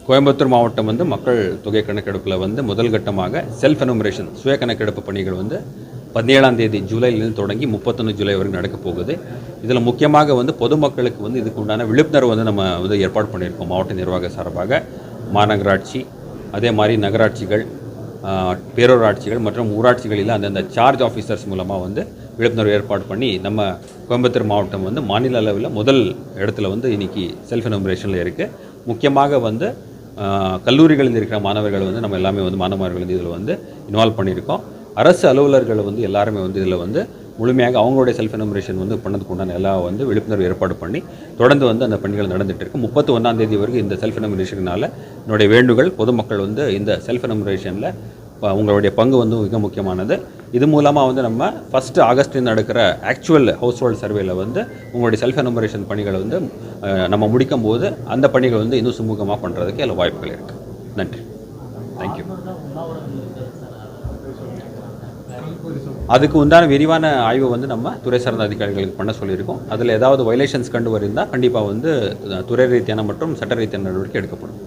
கோயம்புத்தூர் மாவட்டம் வந்து மக்கள் தொகை கணக்கெடுப்பில் வந்து முதல் கட்டமாக செல்ஃப் எனுமரேஷன் சுய கணக்கெடுப்பு பணிகள் வந்து 17ஆம் தேதி ஜூலையிலிருந்து தொடங்கி 31 ஜூலை வரைக்கும் நடக்க போகுது. இதில் முக்கியமாக வந்து பொதுமக்களுக்கு வந்து இதுக்கு உண்டான விழிப்புணர்வு வந்து நம்ம வந்து ஏற்பாடு பண்ணியிருக்கோம். மாவட்ட நிர்வாக சார்பாக மாநகராட்சி, அதே மாதிரி நகராட்சிகள், பேரூராட்சிகள் மற்றும் ஊராட்சிகளில் அந்தந்த சார்ஜ் ஆஃபீஸர்ஸ் மூலமாக வந்து விழிப்புணர்வு ஏற்பாடு பண்ணி நம்ம கோயம்புத்தூர் மாவட்டம் வந்து மாநில அளவில் முதல் இடத்துல வந்து இன்றைக்கி செல்ஃப் எனுமரேஷனில் இருக்குது. முக்கியமாக வந்து கல்லூரிகளில் இருக்கிற மாணவர்கள் வந்து நம்ம எல்லாமே வந்து மாணவர்கள் வந்து இதில் வந்து இன்வால்வ் பண்ணியிருக்கோம். அரசு அலுவலர்கள் வந்து எல்லாருமே வந்து இதில் வந்து முழுமையாக அவங்களுடைய செல்ஃப் எனுமரேஷன் வந்து பண்ணதுக்கு உண்டான எல்லா வந்து விழிப்புணர்வு ஏற்பாடு பண்ணி தொடர்ந்து வந்து அந்த பணிகள் நடந்துகிட்டு இருக்கு. 31ஆம் தேதி வரைக்கும் இந்த செல்ஃப் எனுமரேஷனால் என்னுடைய வேண்டுகோள், பொதுமக்கள் வந்து இந்த செல்ஃப் எனுமரேஷனில் உங்களுடைய பங்கு வந்து மிக முக்கியமானது. இது மூலமாக வந்து நம்ம ஃபஸ்ட்டு ஆகஸ்ட்டில் நடக்கிற ஆக்சுவல் ஹவுஸ் ஹோல்ட் சர்வேல வந்து உங்களுடைய செல்ஃப் எனுமரேஷன் பணிகளை வந்து நம்ம முடிக்கும் போது அந்த பணிகள் வந்து இன்னும் சுமூகமாக பண்ணுறதுக்கு எல்லா வாய்ப்புகள் இருக்குது. நன்றி. தேங்க்யூ. அதுக்கு உண்டான விரிவான ஆய்வு வந்து நம்ம துறை சார்ந்த அதிகாரிகளுக்கு பண்ண சொல்லியிருக்கோம். அதில் ஏதாவது வயலேஷன்ஸ் கண்டு வருந்தால் கண்டிப்பாக வந்து துறை ரீதியான மற்றும் சட்ட ரீதியான நடவடிக்கை எடுக்கப்படும்.